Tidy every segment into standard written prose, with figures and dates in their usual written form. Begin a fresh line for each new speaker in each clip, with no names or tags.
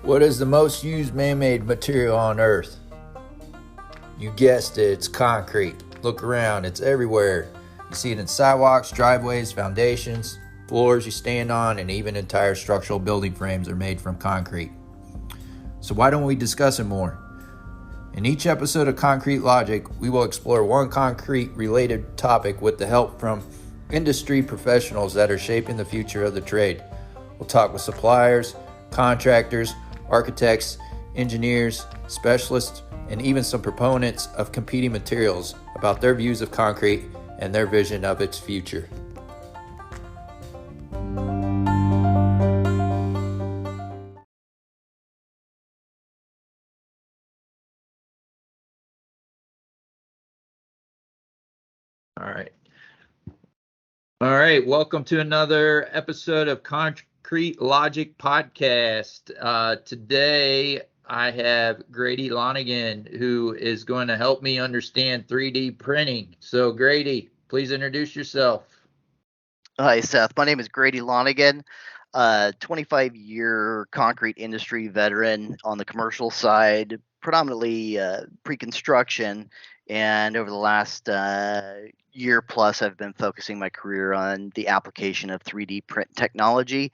What is the most used man-made material on Earth? You guessed it, it's concrete. Look around, it's everywhere. You see it in sidewalks, driveways, foundations, floors you stand on, and even entire structural building frames are made from concrete. So why don't we discuss it more? In each episode of Concrete Logic, we will explore one concrete-related topic with the help from industry professionals that are shaping the future of the trade. We'll talk with suppliers, contractors, architects, engineers, specialists, and even some proponents of competing materials about their views of concrete and their vision of its future. All right. Welcome to another episode of Concrete Logic Podcast. Today, I have Grady Lonigan, who is going to help me understand 3D printing. So, Grady, please introduce yourself.
Hi, Seth. My name is Grady Lonigan, 25-year concrete industry veteran on the commercial side, predominantly pre-construction. And over the last year plus, I've been focusing my career on the application of 3D print technology,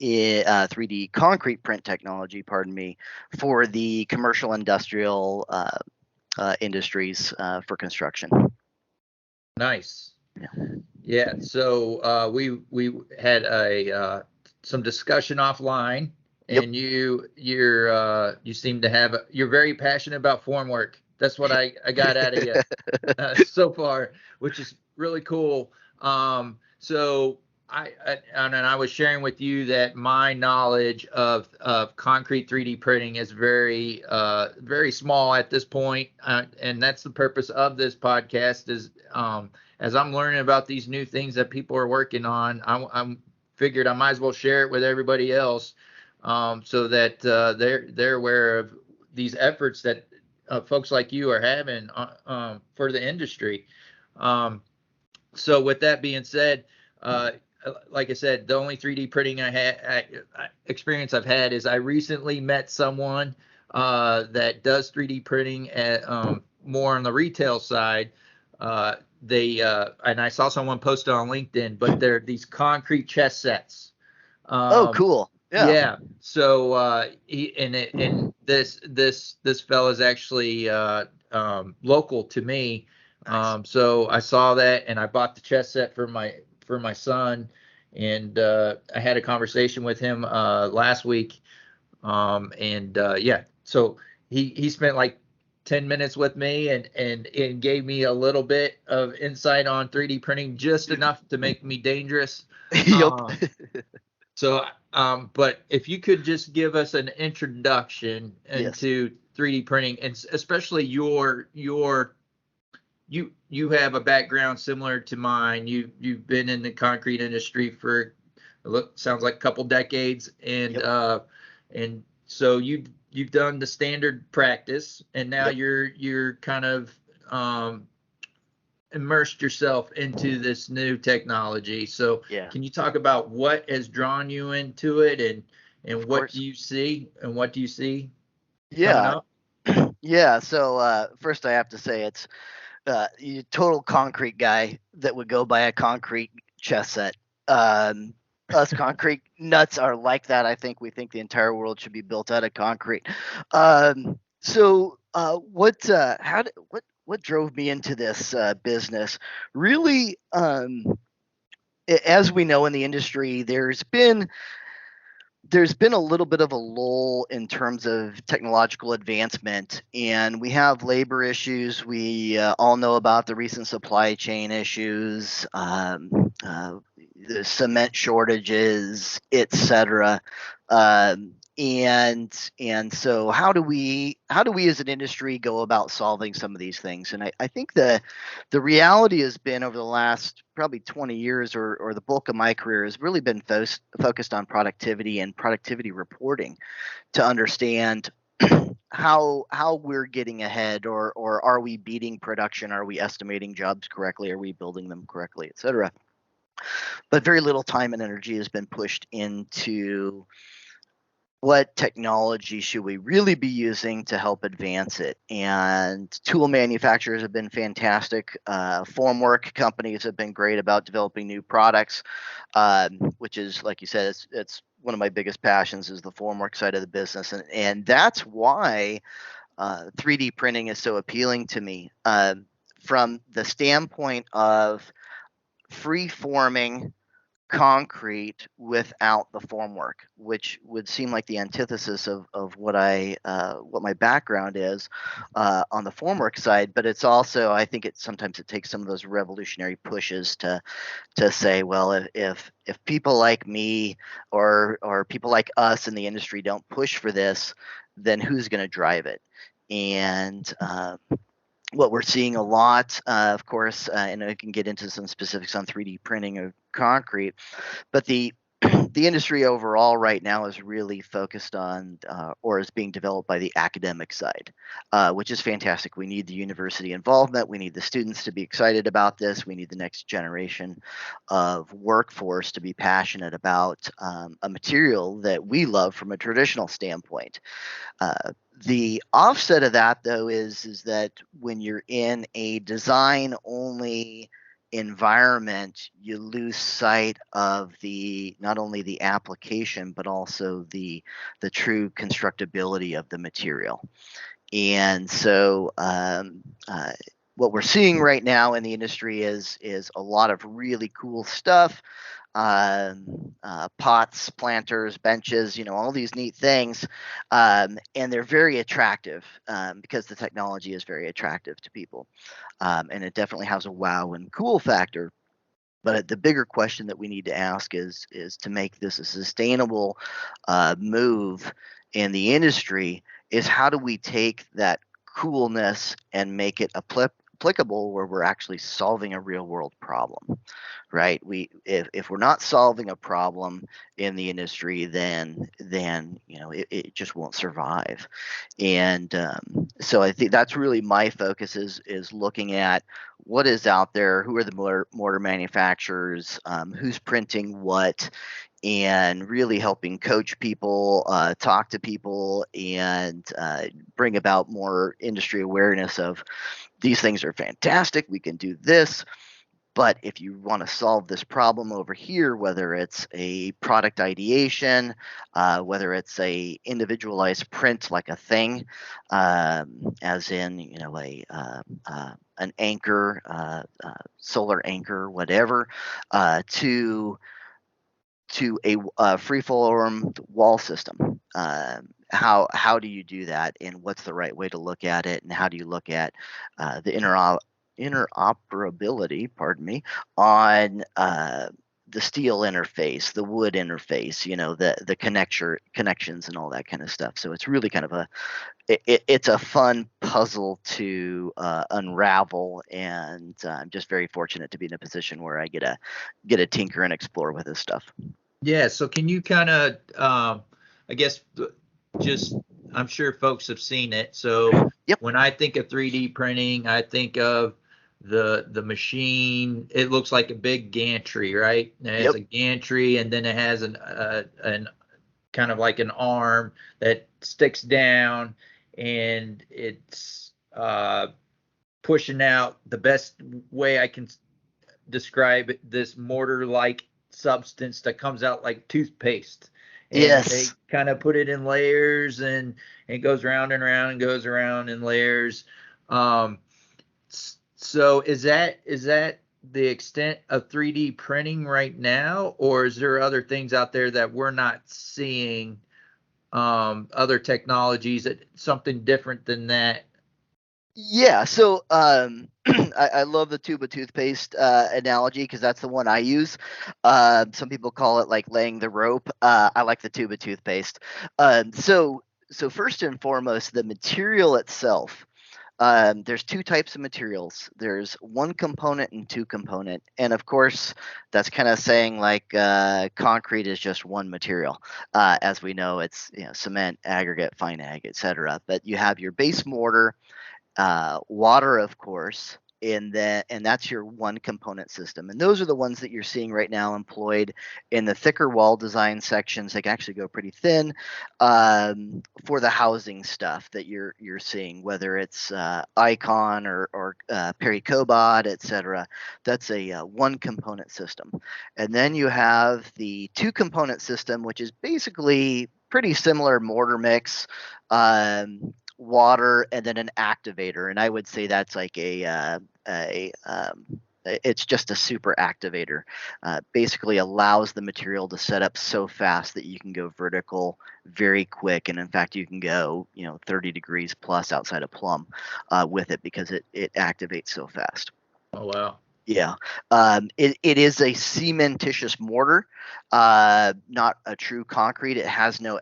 3D concrete print technology, for the commercial industrial industries for construction.
Nice. Yeah. So we had some discussion offline, and you seem to have you're very passionate about formwork. That's what I got out of you so far, which is really cool. So I was sharing with you that my knowledge of concrete 3D printing is very small at this point, and that's the purpose of this podcast. Is as I'm learning about these new things that people are working on, I'm figured I might as well share it with everybody else, so that they're aware of these efforts that folks like you are having for the industry. So with that being said, like I said, the only 3D printing experience I've had is I recently met someone that does 3D printing at more on the retail side. And I saw someone post it on LinkedIn, but they're these concrete chess sets.
Oh, cool.
Yeah. So this fellow is actually local to me.
Nice.
So I saw that and I bought the chess set for my son, and I had a conversation with him last week. So he spent like 10 minutes with me and gave me a little bit of insight on 3D printing, just enough to make me dangerous.
Yep.
But if you could just give us an introduction into 3D printing, and especially you have a background similar to mine. You've been in the concrete industry for sounds like a couple decades, and and so you've done the standard practice, and now you're kind of immersed yourself into this new technology. So can you talk about what has drawn you into it, and what do you see coming up?
Yeah. So first I have to say it's you're a total concrete guy that would go buy a concrete chess set. Us concrete nuts are like that. I think we think the entire world should be built out of concrete. What drove me into this business? Really, as we know in the industry, there's been a little bit of a lull in terms of technological advancement, and we have labor issues. We all know about the recent supply chain issues, the cement shortages, etc. And so how do we as an industry go about solving some of these things? And I think the reality has been over the last probably 20 years or the bulk of my career has really been focused on productivity and productivity reporting to understand how we're getting ahead, or are we beating production? Are we estimating jobs correctly? Are we building them correctly, etc. But very little time and energy has been pushed into what technology should we really be using to help advance it? And tool manufacturers have been fantastic. Formwork companies have been great about developing new products, which is, like you said, it's one of my biggest passions is the formwork side of the business, and that's why 3D printing is so appealing to me. From the standpoint of free forming concrete without the formwork, which would seem like the antithesis of what my background is on the formwork side. But it's also, I think it sometimes it takes some of those revolutionary pushes to say, well, if people like me or people like us in the industry don't push for this, then who's going to drive it? And what we're seeing a lot, of course, and I can get into some specifics on 3D printing of concrete, but the the industry overall right now is really focused on or is being developed by the academic side, which is fantastic. We need the university involvement. We need the students to be excited about this. We need the next generation of workforce to be passionate about a material that we love from a traditional standpoint. The offset of that, though, is that when you're in a design only environment, you lose sight of the not only the application but also the true constructability of the material. And so, what we're seeing right now in the industry is a lot of really cool stuff, pots, planters, benches, all these neat things. And they're very attractive because the technology is very attractive to people. And it definitely has a wow and cool factor. But the bigger question that we need to ask is to make this a sustainable move in the industry is how do we take that coolness and make it applicable where we're actually solving a real world problem, right? If we're not solving a problem in the industry, then it just won't survive. And so I think that's really my focus is looking at what is out there, who are the mortar manufacturers, who's printing what, and really helping coach people, talk to people, and bring about more industry awareness of these things are fantastic. We can do this. But if you want to solve this problem over here, whether it's a product ideation, whether it's a individualized print like a thing, as in an anchor, solar anchor, whatever, to a free-form wall system. How do you do that, and what's the right way to look at it, and how do you look at the interoperability, pardon me, on the steel interface, the wood interface, the connections and all that kind of stuff. So it's really kind of it's a fun puzzle to unravel, and I'm just very fortunate to be in a position where I get a tinker and explore with this stuff.
Yeah. So can you kind of, I guess, just I'm sure folks have seen it. So
Yep.
when I think of 3D printing, I think of the machine. It looks like a big gantry, right? It has
Yep.
a gantry, and then it has an kind of like an arm that sticks down, and it's pushing out. The best way I can describe this mortar-like substance that comes out like toothpaste, and they
Yes.
kind of put it in layers, and it goes round and round and goes around in layers. um so is that the extent of 3D printing right now, or is there other things out there that we're not seeing, other technologies that something different than that?
Yeah, so I love the tube of toothpaste analogy because that's the one I use. Some people call it like laying the rope. I like the tube of toothpaste. So first and foremost, the material itself. There's two types of materials. There's one component and two component, and of course, that's kind of saying like concrete is just one material. As we know, it's cement, aggregate, fine ag, etc. But you have your base mortar, water, of course, and that's your one component system. And those are the ones that you're seeing right now employed in the thicker wall design sections. They can actually go pretty thin for the housing stuff that you're seeing, whether it's Icon or Perry Cobot, etc. That's a one component system. And then you have the two component system, which is basically pretty similar mortar mix, water, and then an activator. And I would say that's like it's just a super activator. Basically allows the material to set up so fast that you can go vertical very quick. And in fact, you can go 30 degrees plus outside of plumb with it, because it activates so fast.
Oh, wow.
Yeah. It is a cementitious mortar, not a true concrete. It has no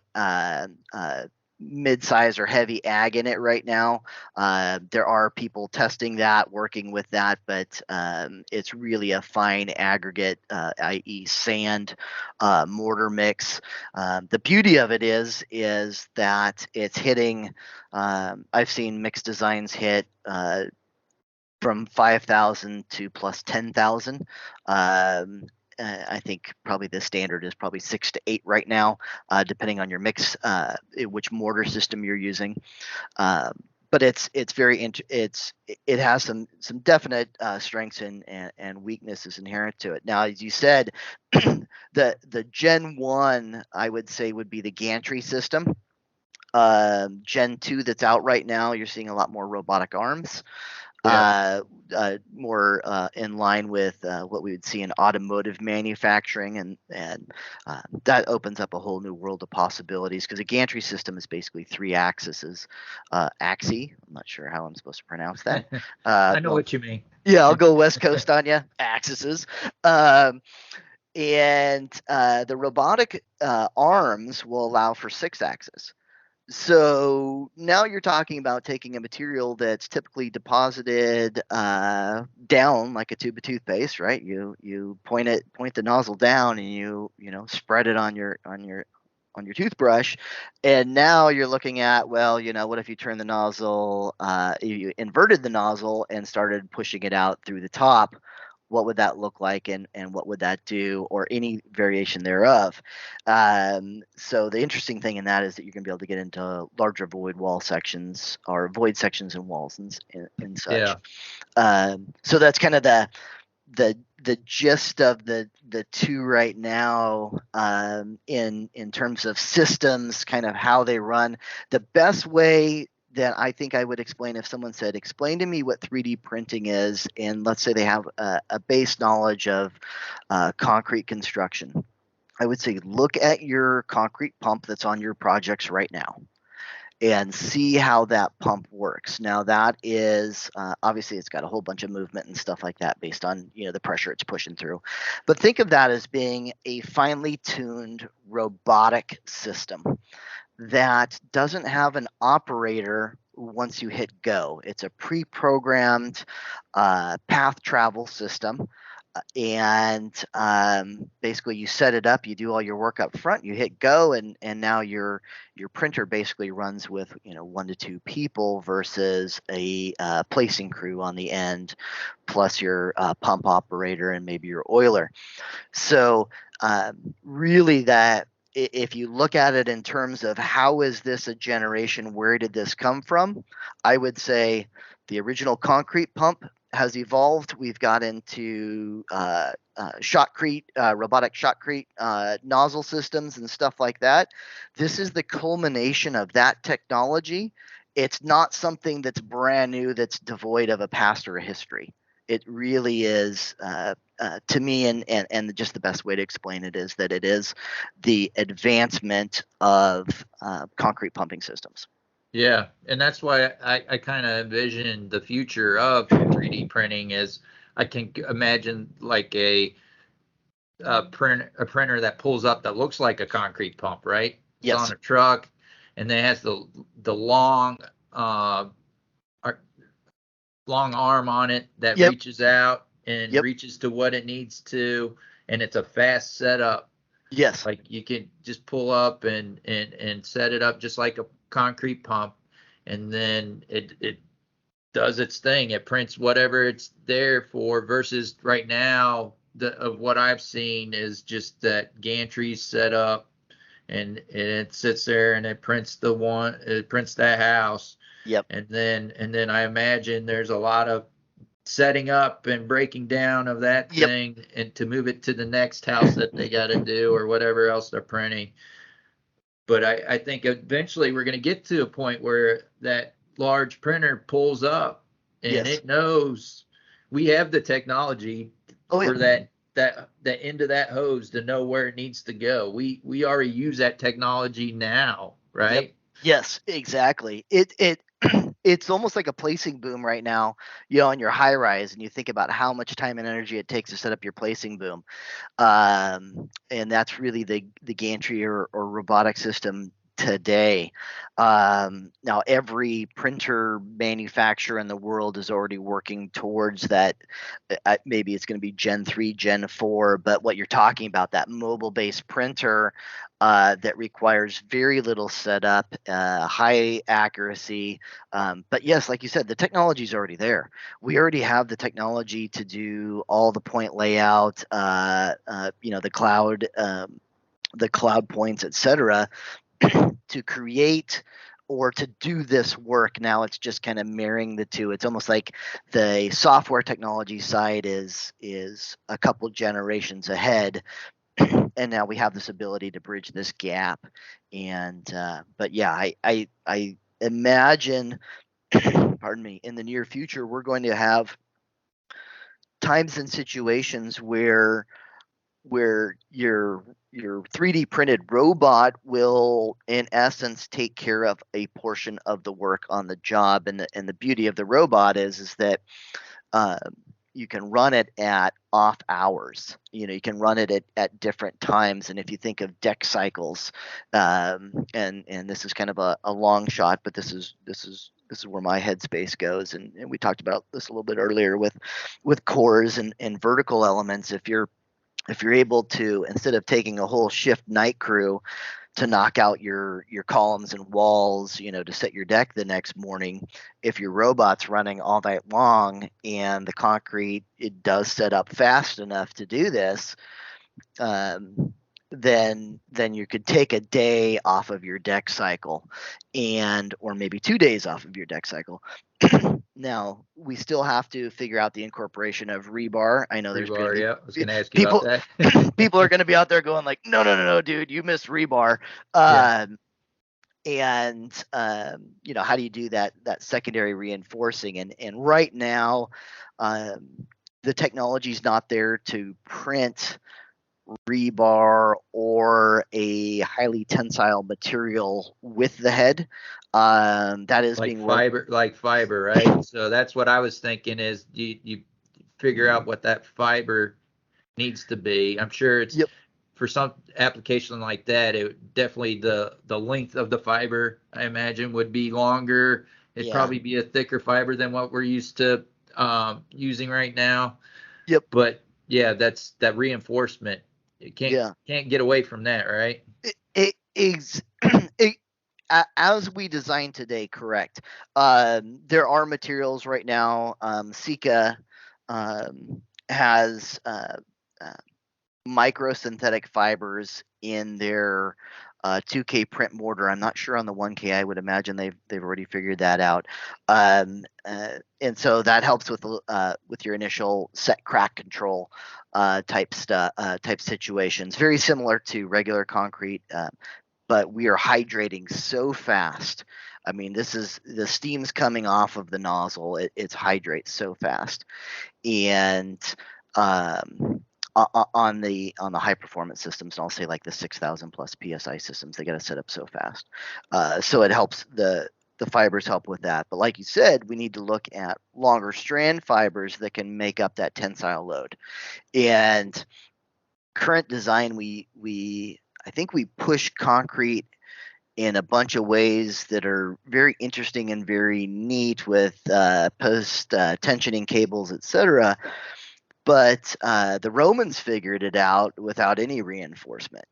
mid-size or heavy ag in it right now. There are people testing that, working with that, but it's really a fine aggregate, i.e. sand mortar mix. The beauty of it is that it's hitting, I've seen mixed designs hit from 5,000 to plus 10,000. I think probably the standard is probably 6 to 8 right now, depending on your mix, which mortar system you're using. But it has some definite strengths and weaknesses inherent to it. Now, as you said, the Gen 1, I would say, would be the gantry system. Gen 2 that's out right now, you're seeing a lot more robotic arms.
Yeah.
More in line with what we would see in automotive manufacturing, and that opens up a whole new world of possibilities, because a gantry system is basically 3 axes. Axi, I'm not sure how I'm supposed to pronounce that.
I know what you mean.
Yeah, I'll go West Coast on you. Axes. And the robotic arms will allow for 6 axes. So now you're talking about taking a material that's typically deposited down like a tube of toothpaste, right? You point the nozzle down, and you spread it on your toothbrush, and now you're looking at, well, what if you turn the nozzle, you inverted the nozzle and started pushing it out through the top? What would that look like, and what would that do, or any variation thereof? So the interesting thing in that is that you're going to be able to get into larger void wall sections, or void sections in walls and such.
Yeah.
So that's kind of the gist of the two right now, in terms of systems, kind of how they run. The best way that I think I would explain, if someone said, explain to me what 3D printing is, and let's say they have a base knowledge of concrete construction, I would say, look at your concrete pump that's on your projects right now and see how that pump works. Now, that is obviously, it's got a whole bunch of movement and stuff like that based on the pressure it's pushing through. But think of that as being a finely tuned robotic system that doesn't have an operator once you hit go. It's a pre-programmed path travel system. And basically, you set it up, you do all your work up front, you hit go, and now your printer basically runs with 1 to 2 people versus a placing crew on the end, plus your pump operator and maybe your oiler. So really, that if you look at it in terms of how is this a generation, where did this come from, I would say the original concrete pump has evolved. We've got into shotcrete, robotic shotcrete nozzle systems and stuff like that. This is the culmination of that technology. It's not something that's brand new, that's devoid of a past or a history. It really is, to me, and just the best way to explain it is that it is the advancement of concrete pumping systems.
Yeah, and that's why I kind of envision the future of 3D printing as I can imagine like a printer that pulls up that looks like a concrete pump, right? It's
Yes.
on a truck, and then it has the long long arm on it that
Yep.
reaches out and
Yep.
reaches to what it needs to, and it's a fast setup.
Yes.
Like you can just pull up and set it up just like a concrete pump, and then it does its thing. It prints whatever it's there for, versus right now, of what I've seen is just that gantry set up, and it sits there and it prints that house.
Yep.
And then I imagine there's a lot of setting up and breaking down of that
Yep.
thing, and to move it to the next house that they got to do, or whatever else they're printing. But I think eventually we're going to get to a point where that large printer pulls up and
Yes.
it knows we have the technology
Oh yeah.
for that end of that hose to know where it needs to go. We already use that technology now,
Yep.
right?
Yes, exactly. It it's almost like a placing boom right now, on your high rise, and you think about how much time and energy it takes to set up your placing boom. And that's really the gantry or robotic system today. Now, every printer manufacturer in the world is already working towards that. Maybe it's going to be Gen 3, Gen 4, but what you're talking about, that mobile based printer that requires very little setup, high accuracy. But yes, like you said, the technology is already there. We already have the technology to do all the point layout, the cloud points, etc., to create or to do this work. Now it's just kind of marrying the two. It's almost like the software technology side is a couple generations ahead, and now we have this ability to bridge this gap. And but yeah, I imagine, pardon me, in the near future we're going to have times and situations where your 3D printed robot will in essence take care of a portion of the work on the job. And the beauty of the robot is that uh, you can run it at off hours. You can run it at different times. And if you think of deck cycles, and this is kind of a long shot, but this is where my headspace goes. And we talked about this a little bit earlier with cores and vertical elements. If you're able to, instead of taking a whole shift night crew to knock out your columns and walls, to set your deck the next morning, if your robot's running all night long and the concrete, it does set up fast enough to do this, then you could take a day off of your deck cycle, or maybe 2 days off of your deck cycle. Now we still have to figure out the incorporation of rebar. I know there's going to
Rebar,
be
yeah. I was going to ask you about
people
that.
people are going to be out there going like, no, dude, you missed rebar.
Yeah.
And how do you do that secondary reinforcing? And right now, the technology's not there to print rebar or a highly tensile material with the head. That is
Like
being worked.
fiber, right? So that's what I was thinking, is you figure out what that fiber needs to be. I'm sure it's,
Yep.
for some application like that, it definitely, the length of the fiber, I imagine, would be longer. It'd
Yeah.
probably be a thicker fiber than what we're used to using right now.
Yep.
But yeah, that's that reinforcement. You can't
Yeah.
can't get away from that, right?
It is. it, as we design today, correct. There are materials right now. Sika has uh, microsynthetic fibers in their 2K print mortar. I'm not sure on the 1K. I would imagine they've already figured that out, and so that helps with your initial set crack control type situations. Very similar to regular concrete, but we are hydrating so fast. I mean, this is the steam's coming off of the nozzle. It's hydrates so fast, and um, on the high performance systems, and I'll say like the 6,000 plus psi systems, they got to set up so fast. So it helps the fibers help with that. But like you said, we need to look at longer strand fibers that can make up that tensile load. And current design, I think we push concrete in a bunch of ways that are very interesting and very neat with post tensioning cables, etc. But the Romans figured it out without any reinforcement.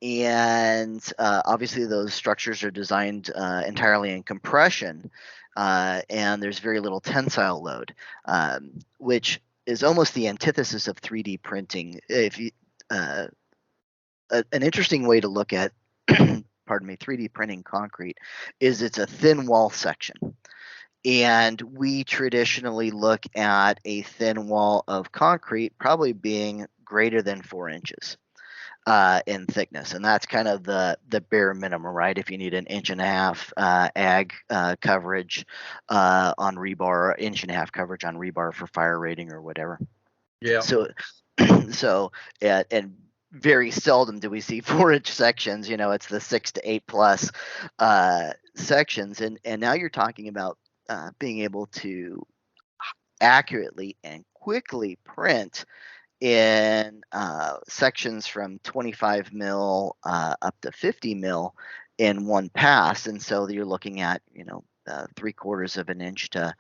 And obviously, those structures are designed entirely in compression. and there's very little tensile load, which is almost the antithesis of 3D printing. If you an interesting way to look at pardon me, 3D printing concrete is it's a thin wall section. And we traditionally look at a thin wall of concrete probably being greater than 4 inches in thickness, and that's kind of the bare minimum, right? If you need an inch and a half ag coverage on rebar, or inch and a half coverage on rebar for fire rating or whatever.
Yeah.
So, and very seldom do we see 4 inch sections. It's the 6 to 8 plus sections, and now you're talking about being able to accurately and quickly print in sections from 25 mil up to 50 mil in one pass. And so you're looking at 3/4 of an inch to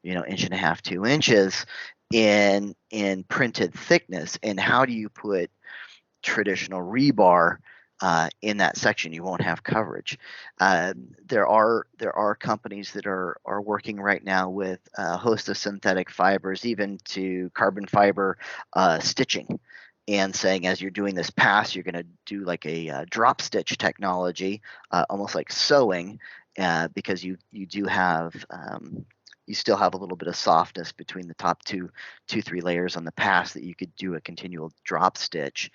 inch and a half, 2 inches in printed thickness. And how do you put traditional rebar in that section? You won't have coverage. There are companies that are working right now with a host of synthetic fibers, even to carbon fiber stitching, and saying as you're doing this pass, you're going to do like a drop stitch technology, almost like sewing, because you do have you still have a little bit of softness between the top two, 3 layers on the pass, that you could do a continual drop stitch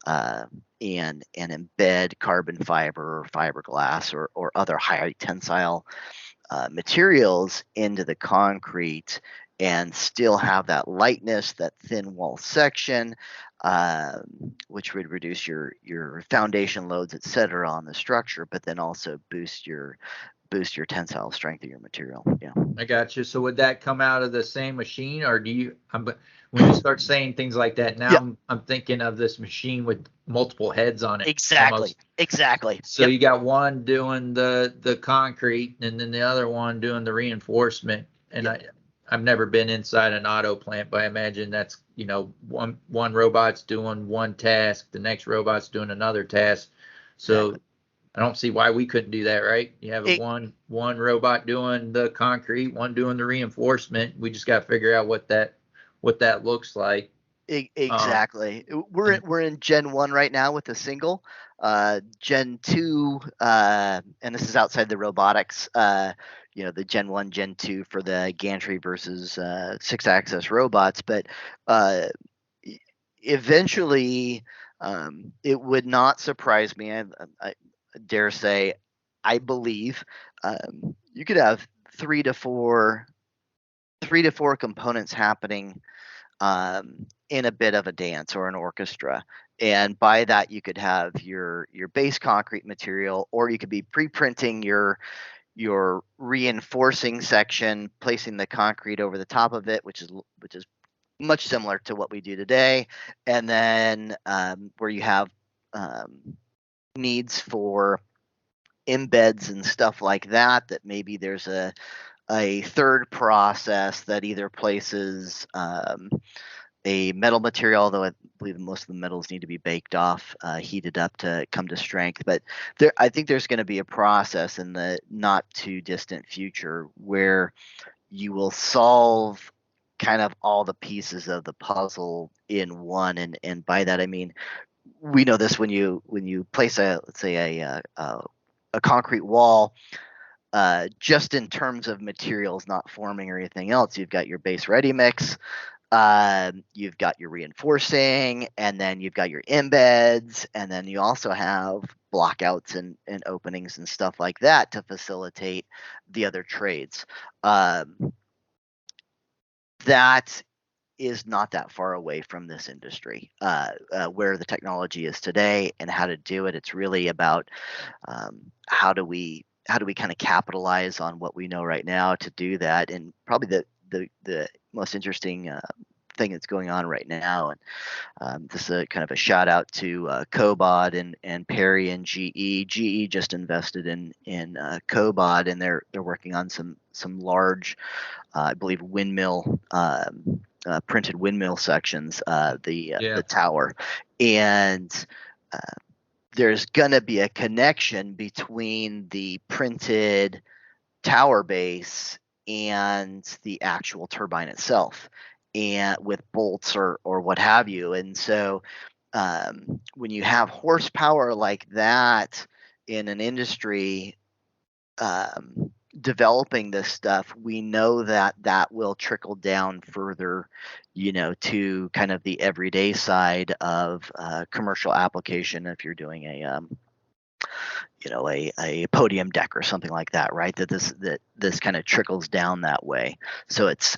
and embed carbon fiber or fiberglass or other high tensile materials into the concrete and still have that lightness, that thin wall section, which would reduce your foundation loads, et cetera, on the structure, but then also boost your tensile strength of your material. Yeah.
I got you. So would that come out of the same machine, or do you? When you start saying things like that, now
Yep.
I'm thinking of this machine with multiple heads on it.
Exactly.
Almost.
Exactly.
So
yep.
You got one doing the concrete, and then the other one doing the reinforcement. And
Yep.
I've never been inside an auto plant, but I imagine that's one robot's doing one task, the next robot's doing another task. So.
Exactly.
I don't see why we couldn't do that, right? You have one robot doing the concrete, one doing the reinforcement. We just got to figure out what that looks like.
Exactly. We're in Gen 1 right now with a single. Gen 2, and this is outside the robotics. The Gen 1, Gen 2 for the gantry versus 6-axis robots, but eventually, it would not surprise me. I dare say, I believe you could have three to four components happening in a bit of a dance or an orchestra, and by that you could have your base concrete material, or you could be pre-printing your reinforcing section, placing the concrete over the top of it, which is much similar to what we do today, and then where you have needs for embeds and stuff like that, that maybe there's a third process that either places a metal material, although I believe most of the metals need to be baked off, heated up to come to strength. But I think there's going to be a process in the not too distant future where you will solve kind of all the pieces of the puzzle in one. And by that I mean, we know this when you place let's say a concrete wall, just in terms of materials, not forming or anything else. You've got your base ready mix, you've got your reinforcing, and then you've got your embeds, and then you also have blockouts and openings and stuff like that to facilitate the other trades. That is not that far away from this industry, where the technology is today and how to do it. It's really about how do we kind of capitalize on what we know right now to do that. And probably the most interesting thing that's going on right now, and this is a kind of a shout out to Cobod and Perry and GE. GE just invested in Cobod, and they're working on some large, I believe, windmill printed windmill sections, the tower, and there's going to be a connection between the printed tower base and the actual turbine itself, and with bolts or what have you. And so when you have horsepower like that in an industry developing this stuff, we know that that will trickle down further, to kind of the everyday side of commercial application. If you're doing a podium deck or something like that, right? That this kind of trickles down that way. So it's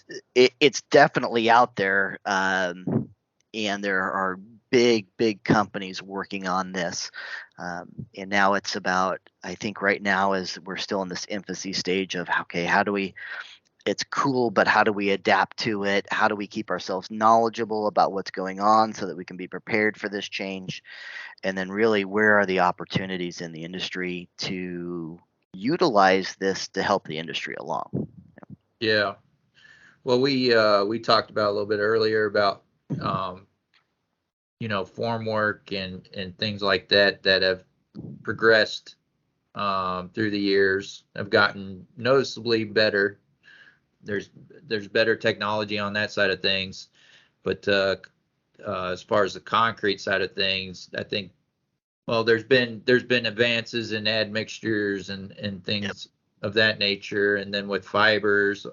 definitely out there, and there are big companies working on this. And now it's about, I think right now is we're still in this infancy stage of, okay, how do we, it's cool, but how do we adapt to it? How do we keep ourselves knowledgeable about what's going on so that we can be prepared for this change? And then really, where are the opportunities in the industry to utilize this to help the industry along?
Yeah. Well, we talked about a little bit earlier about form work and things like that have progressed through the years, have gotten noticeably better. There's better technology on that side of things, but as far as the concrete side of things, I think, well, there's been advances in admixtures and things of that nature, and then with fibers.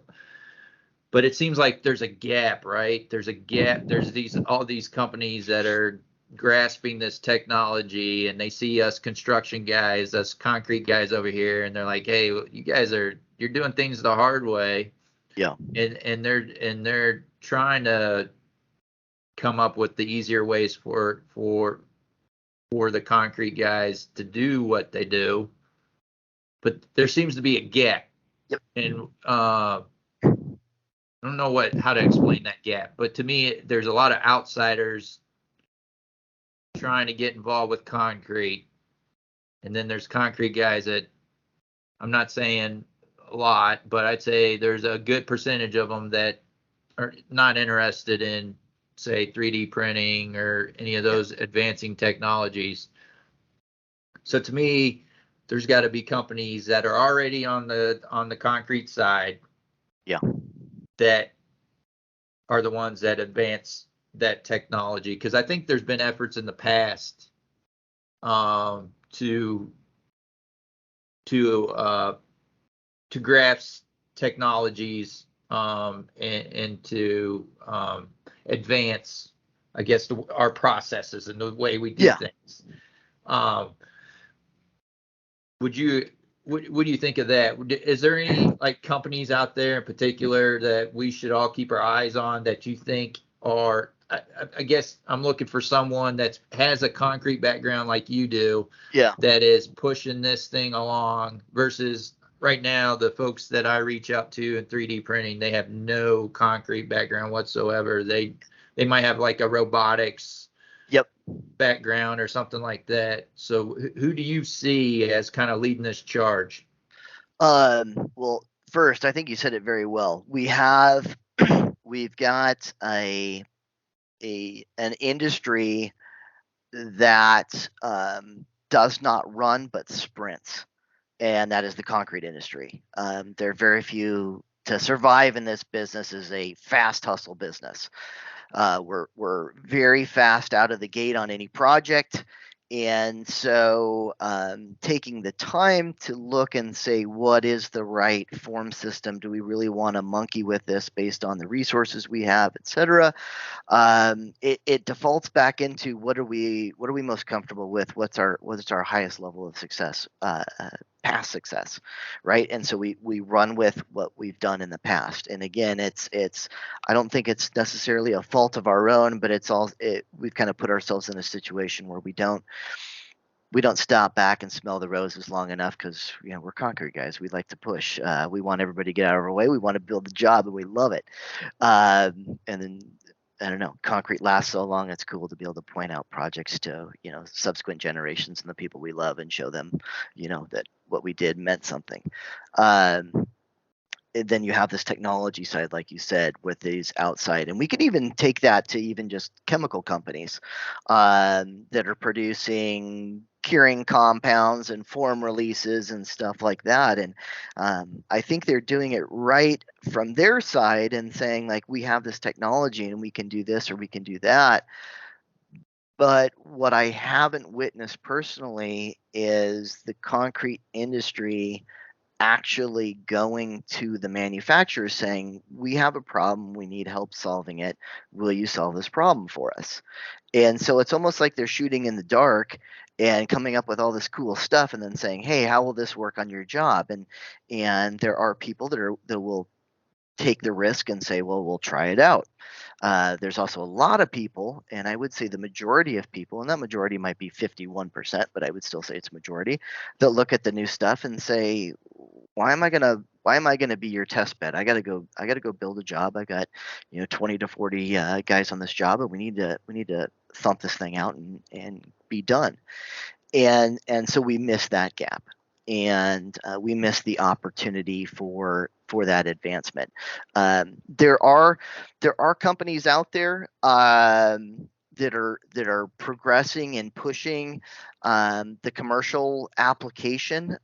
But it seems like there's a gap, right? There's a gap. There's all these companies that are grasping this technology, and they see us construction guys, us concrete guys over here, and they're like, "Hey, you guys you're doing things the hard way."
Yeah.
And they're trying to come up with the easier ways for the concrete guys to do what they do. But there seems to be a gap.
Yep.
And I don't know how to explain that gap, but to me, there's a lot of outsiders trying to get involved with concrete, and then there's concrete guys that, I'm not saying a lot, but I'd say there's a good percentage of them that are not interested in, say, 3D printing or any of those advancing technologies. So to me, there's got to be companies that are already on the concrete side, that are the ones that advance that technology, because I think there's been efforts in the past to grasp technologies and to advance, I guess, our processes and the way we do things. What do you think of that? Is there any like companies out there in particular that we should all keep our eyes on that you think are, I guess I'm looking for someone that has a concrete background like you do, that is pushing this thing along, versus right now the folks that I reach out to in 3D printing, they have no concrete background whatsoever. They might have like a robotics background or something like that. So who do you see as kind of leading this charge?
Well, first, I think you said it very well. We've got an industry that does not run but sprints, and that is the concrete industry. There are very few. To survive in this business is a fast hustle business. We're very fast out of the gate on any project. And so taking the time to look and say, what is the right form system? Do we really want to monkey with this based on the resources we have, et cetera? It defaults back into what are we most comfortable with? What's our highest level of success, past success, right? And so we run with what we've done in the past. And again, it's I don't think it's necessarily a fault of our own, but we've kind of put ourselves in a situation where we don't stop back and smell the roses long enough, because we're concrete guys. We like to push. We want everybody to get out of our way. We want to build the job, and we love it. And then I don't know, concrete lasts so long. It's cool to be able to point out projects to subsequent generations and the people we love, and show them that what we did meant something. then you have this technology side, like you said, with these outside, and we can even take that to even just chemical companies that are producing curing compounds and form releases and stuff like that. And I think they're doing it right from their side and saying, like, we have this technology and we can do this or we can do that. But what I haven't witnessed personally is the concrete industry actually going to the manufacturer saying, we have a problem, we need help solving it, will you solve this problem for us? And so it's almost like they're shooting in the dark and coming up with all this cool stuff and then saying, hey, how will this work on your job? And there are people that will take the risk and say, well, we'll try it out. There's also a lot of people, and I would say the majority of people, and that majority might be 51%, but I would still say it's majority, that look at the new stuff and say, why am I gonna be your test bed? I gotta go build a job. I got 20 to 40 guys on this job, and we need to thump this thing out and be done. And so we miss that gap, and we miss the opportunity for that advancement. There are companies out there that are progressing and pushing the commercial application.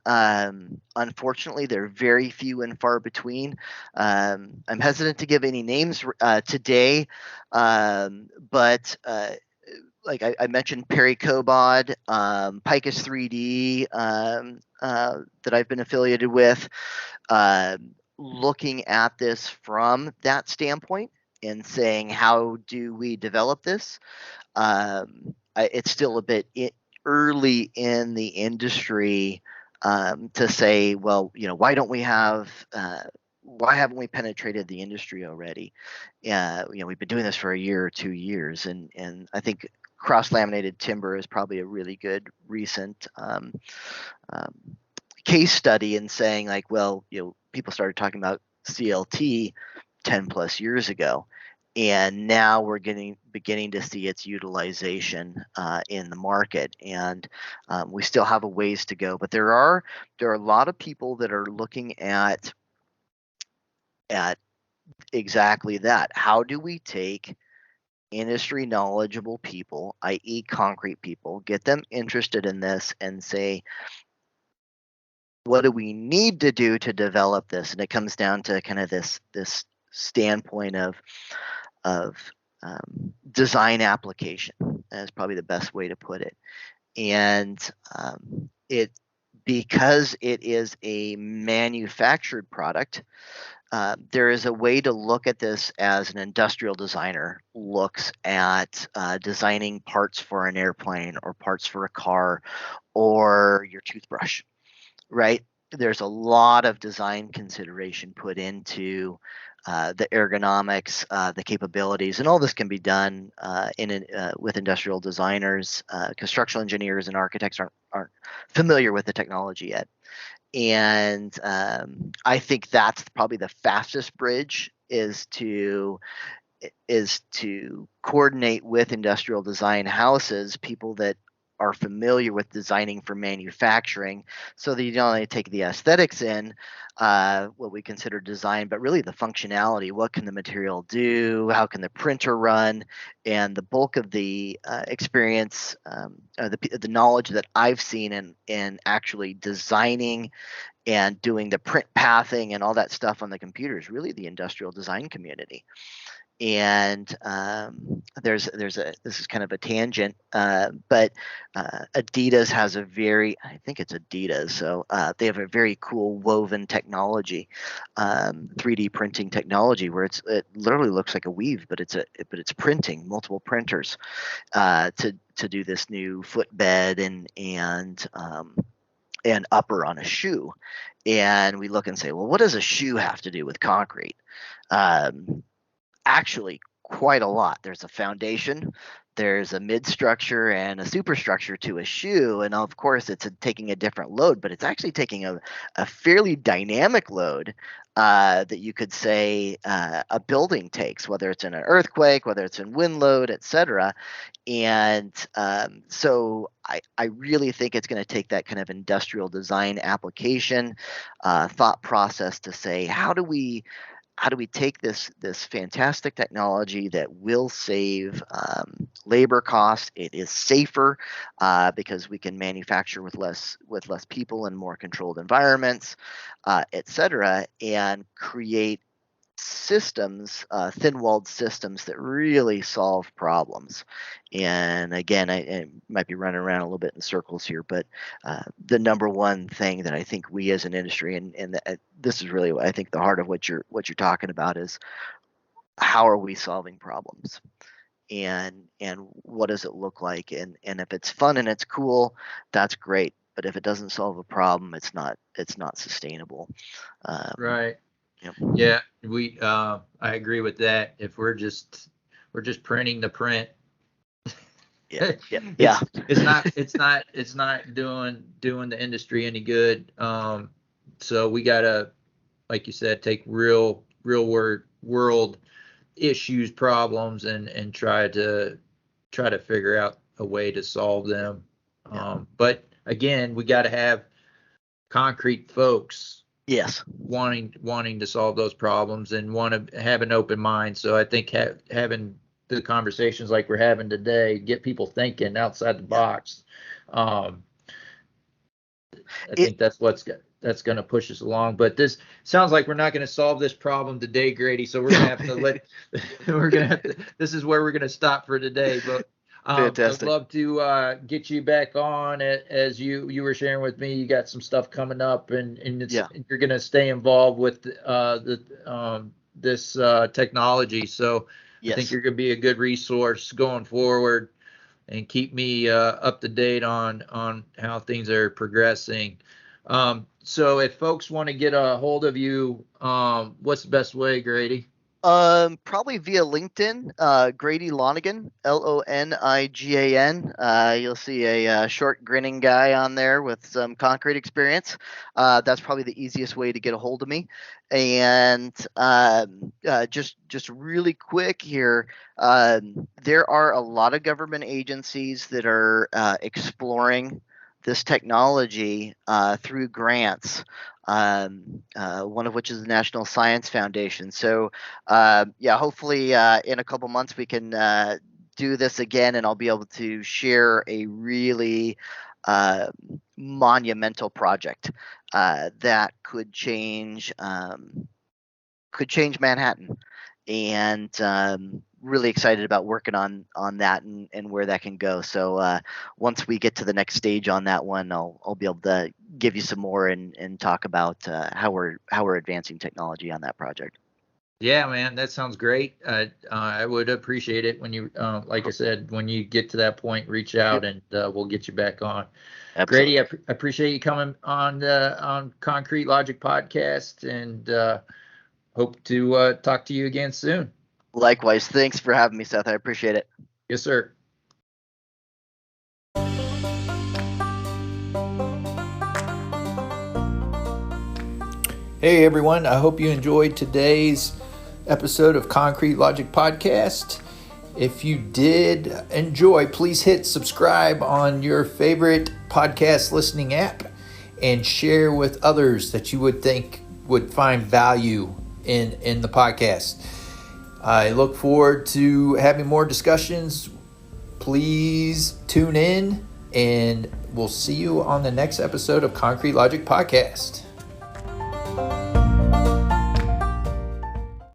Unfortunately, they're very few and far between. I'm hesitant to give any names today, but like I mentioned, Perry Cobod, Picus 3D, that I've been affiliated with, looking at this from that standpoint and saying, how do we develop this? It's still a bit early in the industry to say, well, why haven't we penetrated the industry already? We've been doing this for a year or 2 years, and I think cross-laminated timber is probably a really good recent case study in saying, like, well, people started talking about CLT 10 plus years ago, and now we're beginning to see its utilization in the market, and we still have a ways to go, but there are a lot of people that are looking at exactly that. How do we take industry knowledgeable people, i.e. concrete people, get them interested in this and say, what do we need to do to develop this? And it comes down to kind of this standpoint of design application. That's probably the best way to put it. And it because it is a manufactured product, there is a way to look at this as an industrial designer looks at designing parts for an airplane or parts for a car or your toothbrush, right? There's a lot of design consideration put into the ergonomics, the capabilities, and all this can be done with industrial designers. Construction engineers and architects aren't familiar with the technology yet. And I think that's probably the fastest bridge is to coordinate with industrial design houses, people that are familiar with designing for manufacturing, so that you not only take the aesthetics in, what we consider design, but really the functionality. What can the material do? How can the printer run? And the bulk of the experience, the knowledge that I've seen in actually designing and doing the print pathing and all that stuff on the computer is really the industrial design community. And this is kind of a tangent, but Adidas has I think it's Adidas, so they have a very cool woven technology, 3D printing technology, where it literally looks like a weave, but it's printing multiple printers to do this new footbed and upper on a shoe. And we look and say, well, what does a shoe have to do with concrete? Actually, quite a lot. There's a foundation, there's a mid structure and a superstructure to a shoe, and of course it's taking a different load, but it's actually taking a fairly dynamic load that you could say a building takes, whether it's in an earthquake, whether it's in wind load, etc. And so I really think it's going to take that kind of industrial design application thought process to say, how do we take this fantastic technology that will save labor costs? It is safer because we can manufacture with less people in more controlled environments, et cetera, and create systems, thin-walled systems that really solve problems. And again, I might be running around a little bit in circles here, but the number one thing that I think we as an industry, and this is really, I think, the heart of what you're talking about is how are we solving problems, and what does it look like, and if it's fun and it's cool, that's great. But if it doesn't solve a problem, it's not sustainable.
Right.
Yep.
Yeah, I agree with that. If we're just printing the print,
Yeah.
it's not doing the industry any good. So we gotta, like you said, take real world issues, problems, and try to figure out a way to solve them. But again, we got to have concrete folks.
Yes.
Wanting to solve those problems and want to have an open mind. So I think having the conversations like we're having today get people thinking outside the box. I think that's going to push us along. But this sounds like we're not going to solve this problem today, Grady. So we're going to have to this is where we're going to stop for today. But
Fantastic.
I'd love to get you back on. As you were sharing with me, you got some stuff coming up, and you're going to stay involved with this technology. So
yes.
I think you're going to be a good resource going forward, and keep me up to date on how things are progressing. So if folks want to get a hold of you, what's the best way, Grady?
Probably via LinkedIn, Grady Lonigan, Lonigan. You'll see a short grinning guy on there with some concrete experience. That's probably the easiest way to get a hold of me. And just really quick here, there are a lot of government agencies that are exploring this technology through grants. One of which is the National Science Foundation. So, hopefully in a couple months we can do this again, and I'll be able to share a really monumental project that could change Manhattan, and really excited about working on that and where that can go. So once we get to the next stage on that one, I'll be able to give you some more and talk about how we're advancing technology on that project.
Yeah, man, that sounds great. I would appreciate it when you, like I said, when you get to that point, reach out and we'll get you back on.
Absolutely.
Grady, I appreciate you coming on Concrete Logic Podcast, and hope to talk to you again soon.
Likewise. Thanks for having me, Seth. I appreciate it.
Yes, sir. Hey, everyone. I hope you enjoyed today's episode of Concrete Logic Podcast. If you did enjoy, please hit subscribe on your favorite podcast listening app and share with others that you would think would find value in the podcast. I look forward to having more discussions. Please tune in, and we'll see you on the next episode of Concrete Logic Podcast.